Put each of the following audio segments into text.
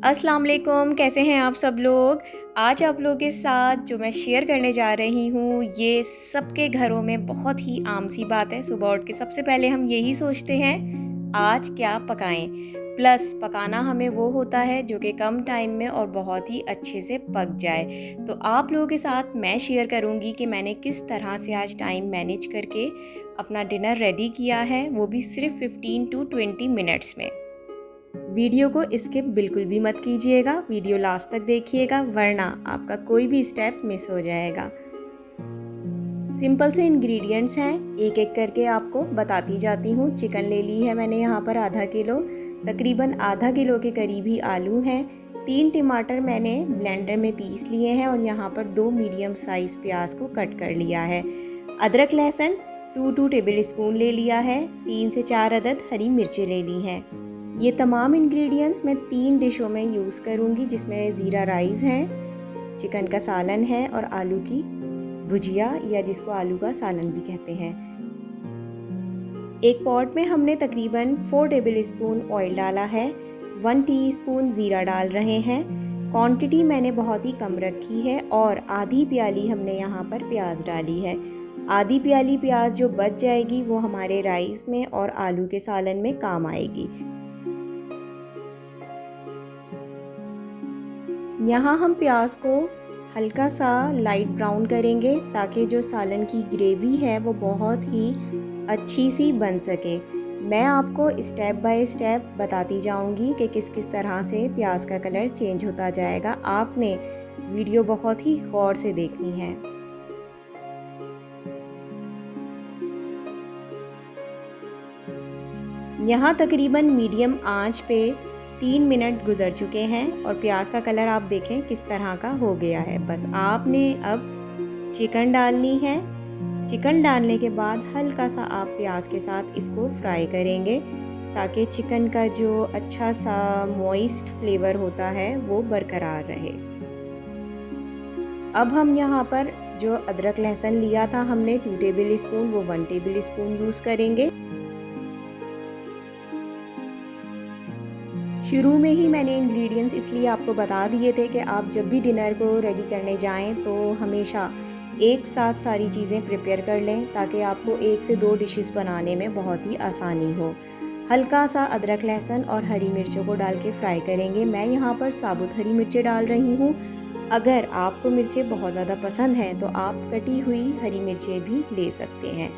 अस्सलाम वालेकुम, कैसे हैं आप सब लोग। आज आप लोगों के साथ जो मैं शेयर करने जा रही हूँ ये सबके घरों में बहुत ही आम सी बात है। सुबह उठ के सबसे पहले हम यही सोचते हैं आज क्या पकाएं। प्लस पकाना हमें वो होता है जो कि कम टाइम में और बहुत ही अच्छे से पक जाए। तो आप लोगों के साथ मैं शेयर करूँगी कि मैंने किस तरह से आज टाइम मैनेज करके अपना डिनर रेडी किया है, वो भी सिर्फ 15 टू 20 मिनट्स में। वीडियो को स्किप बिल्कुल भी मत कीजिएगा, वीडियो लास्ट तक देखिएगा वरना आपका कोई भी स्टेप मिस हो जाएगा। सिंपल से इंग्रेडिएंट्स हैं, एक एक करके आपको बताती जाती हूँ। चिकन ले ली है मैंने यहाँ पर आधा किलो, तकरीबन आधा किलो के करीब ही आलू हैं। 3 टमाटर मैंने ब्लेंडर में पीस लिए हैं और यहाँ पर 2 मीडियम साइज़ प्याज को कट कर लिया है। अदरक लहसुन 2 टेबल स्पून ले लिया है। 3 से 4 अदद हरी मिर्चें ले ली हैं। ये तमाम इंग्रेडिएंट्स मैं 3 डिशों में यूज़ करूँगी, जिसमें ज़ीरा राइस है, चिकन का सालन है और आलू की भुजिया या जिसको आलू का सालन भी कहते हैं। एक पॉट में हमने तकरीबन 4 टेबल स्पून ऑयल डाला है। 1 टीस्पून ज़ीरा डाल रहे हैं। क्वांटिटी मैंने बहुत ही कम रखी है और आधी प्याली हमने यहाँ पर प्याज डाली है। आधी प्याली प्याज जो बच जाएगी वो हमारे राइस में और आलू के सालन में काम आएगी। यहाँ हम प्याज को हल्का सा लाइट ब्राउन करेंगे ताकि जो सालन की ग्रेवी है वो बहुत ही अच्छी सी बन सके। मैं आपको स्टेप बाय स्टेप बताती जाऊंगी कि किस किस तरह से प्याज का कलर चेंज होता जाएगा। आपने वीडियो बहुत ही गौर से देखनी है। यहाँ तकरीबन मीडियम आंच पे 3 मिनट गुजर चुके हैं और प्याज का कलर आप देखें किस तरह का हो गया है। बस आपने अब चिकन डालनी है। चिकन डालने के बाद हल्का सा आप प्याज के साथ इसको फ्राई करेंगे ताकि चिकन का जो अच्छा सा मॉइस्ट फ्लेवर होता है वो बरकरार रहे। अब हम यहाँ पर जो अदरक लहसुन लिया था हमने 2 टेबल स्पून, वो 1 टेबल स्पून यूज़ करेंगे। शुरू में ही मैंने इंग्रेडिएंट्स इसलिए आपको बता दिए थे कि आप जब भी डिनर को रेडी करने जाएं तो हमेशा एक साथ सारी चीज़ें प्रिपेयर कर लें ताकि आपको 1 से 2 डिशेस बनाने में बहुत ही आसानी हो। हल्का सा अदरक लहसुन और हरी मिर्चों को डाल के फ्राई करेंगे। मैं यहाँ पर साबुत हरी मिर्चें डाल रही हूँ। अगर आपको मिर्चें बहुत ज़्यादा पसंद हैं तो आप कटी हुई हरी मिर्चें भी ले सकते हैं।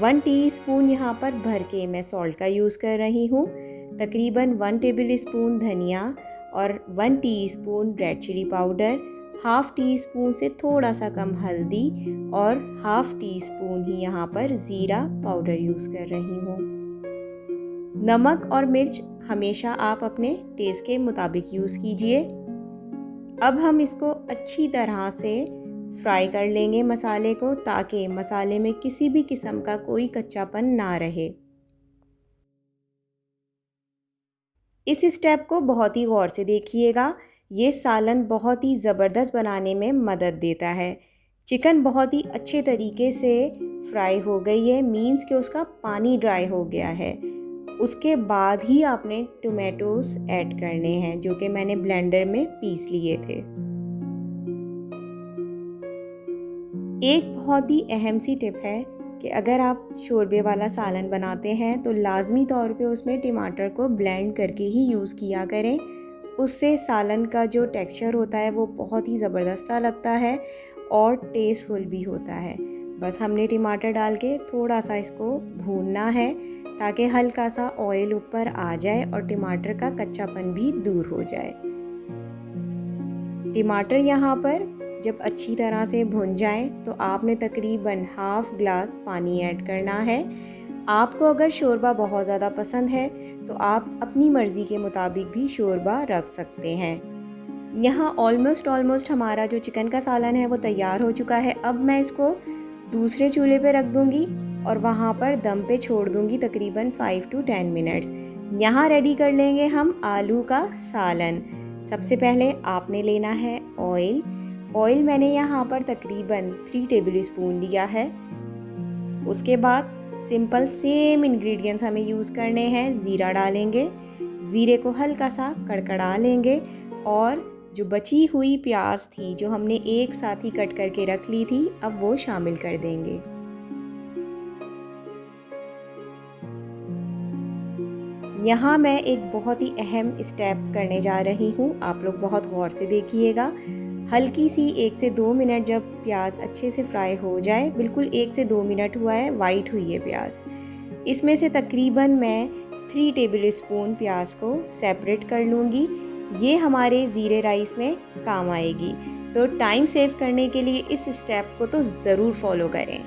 1 टीस्पून यहाँ पर भर के मैं सॉल्ट का यूज़ कर रही हूँ। तकरीबन 1 टेबल स्पून धनिया और 1 teaspoon red chilli powder, half teaspoon से थोड़ा सा कम हल्दी और हाफ़ टी स्पून ही यहाँ पर ज़ीरा पाउडर यूज़ कर रही हूँ। नमक और मिर्च हमेशा आप अपने टेस्ट के मुताबिक यूज़ कीजिए। अब हम इसको अच्छी तरह से फ्राई कर लेंगे मसाले को, ताकि मसाले में किसी भी किस्म का कोई कच्चापन ना रहे। इस स्टेप को बहुत ही गौर से देखिएगा, ये सालन बहुत ही ज़बरदस्त बनाने में मदद देता है। चिकन बहुत ही अच्छे तरीके से फ्राई हो गई है, मीन्स कि उसका पानी ड्राई हो गया है। उसके बाद ही आपने टोमेटोज़ ऐड करने हैं जो कि मैंने ब्लेंडर में पीस लिए थे। एक बहुत ही अहम सी टिप है कि अगर आप शोरबे वाला सालन बनाते हैं तो लाजमी तौर पे उसमें टमाटर को ब्लेंड करके ही यूज़ किया करें। उससे सालन का जो टेक्सचर होता है वो बहुत ही ज़बरदस्त सा लगता है और टेस्टफुल भी होता है। बस हमने टमाटर डाल के थोड़ा सा इसको भूनना है ताकि हल्का सा ऑयल ऊपर आ जाए और टमाटर का कच्चापन भी दूर हो जाए। टमाटर यहाँ पर जब अच्छी तरह से भुन जाए तो आपने तकरीबन हाफ़ ग्लास पानी ऐड करना है। आपको अगर शोरबा बहुत ज़्यादा पसंद है तो आप अपनी मर्ज़ी के मुताबिक भी शोरबा रख सकते हैं। यहाँ ऑलमोस्ट हमारा जो चिकन का सालन है वो तैयार हो चुका है। अब मैं इसको दूसरे चूल्हे पे रख दूँगी और वहाँ पर दम पे छोड़ दूँगी तकरीबन 5 टू 10 मिनट्स। यहाँ रेडी कर लेंगे हम आलू का सालन। सबसे पहले आपने लेना है ऑयल। ऑयल मैंने यहाँ पर तकरीबन 3 टेबल स्पून लिया है। उसके बाद सिंपल सेम इंग्रेडिएंट्स हमें यूज़ करने हैं। ज़ीरा डालेंगे। ज़ीरे को हल्का सा कड़कड़ा लेंगे और जो बची हुई प्याज थी जो हमने एक साथ ही कट करके रख ली थी, अब वो शामिल कर देंगे। यहाँ मैं एक बहुत ही अहम स्टेप करने जा रही हूँ, आप लोग बहुत गौर से देखिएगा। हल्की सी 1 से 2 मिनट जब प्याज अच्छे से फ्राई हो जाए, बिल्कुल 1 से 2 मिनट हुआ है, वाइट हुई है प्याज, इसमें से तकरीबन मैं 3 टेबल स्पून प्याज को सेपरेट कर लूँगी। ये हमारे ज़ीरे राइस में काम आएगी, तो टाइम सेव करने के लिए इस स्टेप को तो ज़रूर फॉलो करें।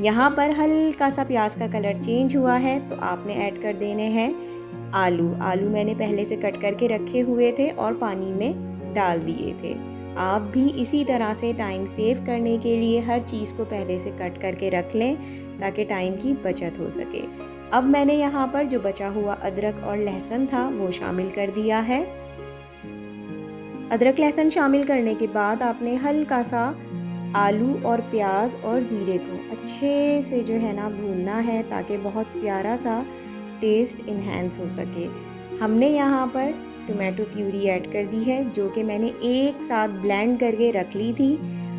यहाँ पर हल्का सा प्याज का कलर चेंज हुआ है तो आपने ऐड कर देने हैं आलू मैंने पहले से कट करके रखे हुए थे और पानी में डाल दिए थे। आप भी इसी तरह से टाइम सेव करने के लिए हर चीज़ को पहले से कट करके रख लें ताकि टाइम की बचत हो सके। अब मैंने यहाँ पर जो बचा हुआ अदरक और लहसुन था वो शामिल कर दिया है। अदरक लहसुन शामिल करने के बाद आपने हल्का सा आलू और प्याज और ज़ीरे को अच्छे से जो है ना भूनना है ताकि बहुत प्यारा सा टेस्ट इन्हेंस हो सके। हमने यहाँ पर टोमेटो प्यूरी ऐड कर दी है जो कि मैंने एक साथ ब्लेंड करके रख ली थी।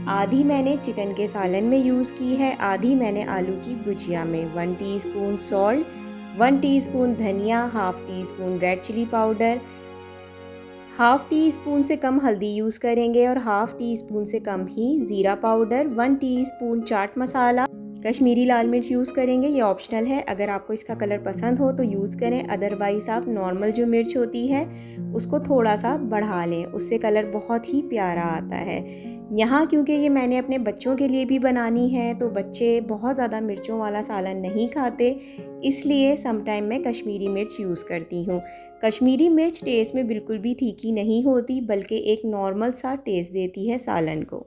आधी मैंने चिकन के सालन में यूज़ की है, आधी मैंने आलू की भुजिया में। 1 टीस्पून सॉल्ट, 1 टीस्पून धनिया, हाफ़ teaspoon red chilli powder, half teaspoon से कम हल्दी यूज़ करेंगे और हाफ़ टी स्पून से कम ही ज़ीरा पाउडर, 1 टीस्पून चाट मसाला, कश्मीरी लाल मिर्च यूज़ करेंगे, ये ऑप्शनल है। अगर आपको इसका कलर पसंद हो तो यूज़ करें, अदरवाइज़ आप नॉर्मल जो मिर्च होती है उसको थोड़ा सा बढ़ा लें, उससे कलर बहुत ही प्यारा आता है। यहाँ क्योंकि ये मैंने अपने बच्चों के लिए भी बनानी है तो बच्चे बहुत ज़्यादा मिर्चों वाला सालन नहीं खाते, इसलिए समटाइम मैं कश्मीरी मिर्च यूज़ करती हूँ। कश्मीरी मिर्च टेस्ट में बिल्कुल भी तीखी नहीं होती बल्कि एक नॉर्मल सा टेस्ट देती है सालन को।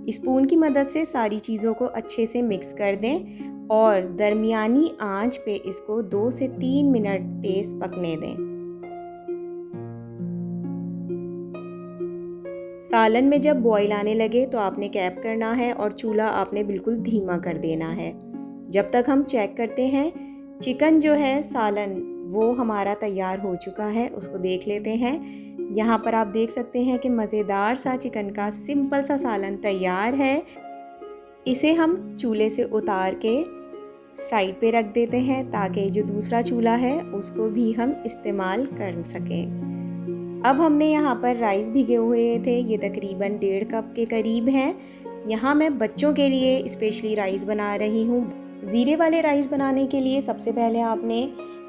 स्पून की मदद से सारी चीज़ों को अच्छे से मिक्स कर दें और दरमियानी आंच पे इसको 2 से 3 मिनट तेज़ पकने दें। सालन में जब बॉईल आने लगे तो आपने कैप करना है और चूल्हा आपने बिल्कुल धीमा कर देना है। जब तक हम चेक करते हैं चिकन जो है सालन वो हमारा तैयार हो चुका है, उसको देख लेते हैं। यहाँ पर आप देख सकते हैं कि मज़ेदार सा चिकन का सिंपल सा सालन तैयार है। इसे हम चूल्हे से उतार के साइड पे रख देते हैं ताकि जो दूसरा चूल्हा है उसको भी हम इस्तेमाल कर सकें। अब हमने यहाँ पर राइस भिगे हुए थे, ये तकरीबन 1.5 कप के करीब हैं। यहाँ मैं बच्चों के लिए स्पेशली राइस बना रही हूँ। ज़ीरे वाले राइस बनाने के लिए सबसे पहले आपने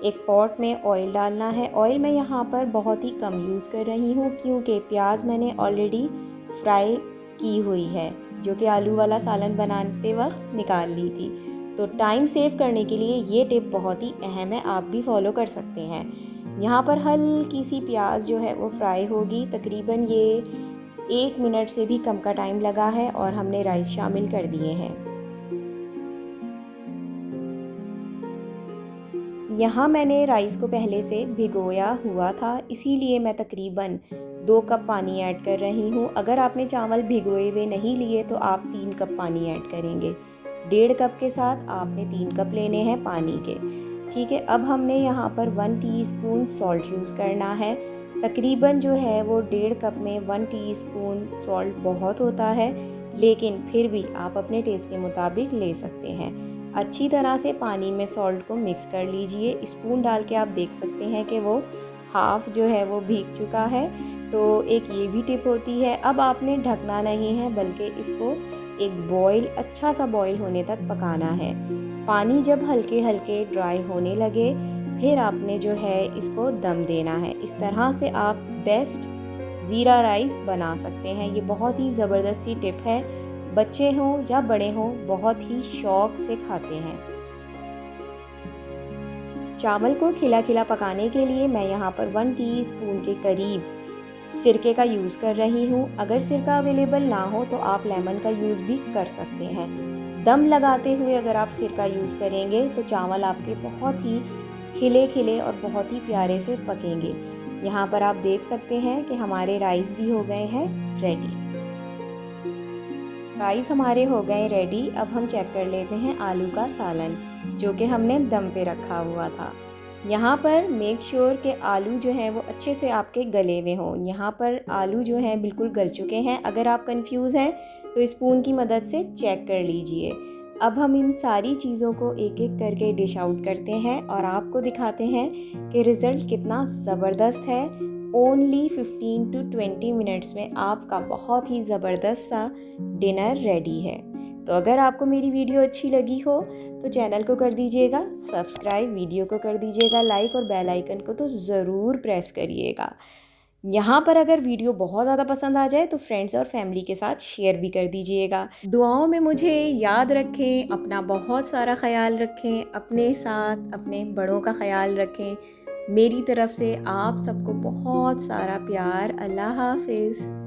एक पॉट में ऑयल डालना है। ऑयल मैं यहाँ पर बहुत ही कम यूज़ कर रही हूँ क्योंकि प्याज मैंने ऑलरेडी फ्राई की हुई है जो कि आलू वाला सालन बनाते वक्त निकाल ली थी। तो टाइम सेव करने के लिए ये टिप बहुत ही अहम है, आप भी फॉलो कर सकते हैं। यहाँ पर हल्की सी प्याज जो है वो फ्राई होगी, तकरीबन ये 1 मिनट से भी कम का टाइम लगा है और हमने राइस शामिल कर दिए हैं। यहाँ मैंने राइस को पहले से भिगोया हुआ था, इसीलिए मैं तकरीबन 2 कप पानी ऐड कर रही हूँ। अगर आपने चावल भिगोए हुए नहीं लिए तो आप 3 कप पानी ऐड करेंगे। 1.5 कप के साथ आपने 3 कप लेने हैं पानी के। ठीक है, अब हमने यहाँ पर 1 टीस्पून सॉल्ट यूज़ करना है। तकरीबन जो है वो 1.5 कप में 1 टीस्पून सॉल्ट बहुत होता है, लेकिन फिर भी आप अपने टेस्ट के मुताबिक ले सकते हैं। अच्छी तरह से पानी में सॉल्ट को मिक्स कर लीजिए। स्पून डाल के आप देख सकते हैं कि वो हाफ़ जो है वो भीग चुका है, तो एक ये भी टिप होती है। अब आपने ढकना नहीं है बल्कि इसको एक बॉईल, अच्छा सा बॉईल होने तक पकाना है। पानी जब हल्के हल्के ड्राई होने लगे फिर आपने जो है इसको दम देना है। इस तरह से आप बेस्ट ज़ीरा राइस बना सकते हैं। ये बहुत ही ज़बरदस्ती टिप है, बच्चे हों या बड़े हों बहुत ही शौक़ से खाते हैं। चावल को खिला खिला पकाने के लिए मैं यहाँ पर 1 टीस्पून के करीब सिरके का यूज़ कर रही हूँ। अगर सिरका अवेलेबल ना हो तो आप लेमन का यूज़ भी कर सकते हैं। दम लगाते हुए अगर आप सिरका यूज़ करेंगे तो चावल आपके बहुत ही खिले खिले और बहुत ही प्यारे से पकेंगे। यहाँ पर आप देख सकते हैं कि हमारे राइस भी हो गए हैं रेडी। राइस हमारे हो गए रेडी। अब हम चेक कर लेते हैं आलू का सालन। जो कि हमने दम पे रखा हुआ था। यहाँ पर मेक श्योर के आलू जो हैं वो अच्छे से आपके गले हुए हों। यहाँ पर आलू जो हैं बिल्कुल गल चुके हैं। अगर आप कंफ्यूज हैं तो स्पून की मदद से चेक कर लीजिए। अब हम इन सारी चीज़ों को एक एक करके डिश आउट करते हैं और आपको दिखाते हैं कि रिज़ल्ट कितना ज़बरदस्त है। ओनली 15 टू 20 मिनट्स में आपका बहुत ही ज़बरदस्त सा डिनर रेडी है। तो अगर आपको मेरी वीडियो अच्छी लगी हो तो चैनल को कर दीजिएगा सब्सक्राइब, वीडियो को कर दीजिएगा लाइक और बेल आइकन को तो ज़रूर प्रेस करिएगा। यहाँ पर अगर वीडियो बहुत ज़्यादा पसंद आ जाए तो फ्रेंड्स और फैमिली के साथ शेयर भी कर दीजिएगा। दुआओं में मुझे याद रखें, अपना बहुत सारा ख्याल रखें, अपने साथ अपने बड़ों का ख्याल रखें। मेरी तरफ से आप सबको बहुत सारा प्यार। अल्लाह हाफ़िज़।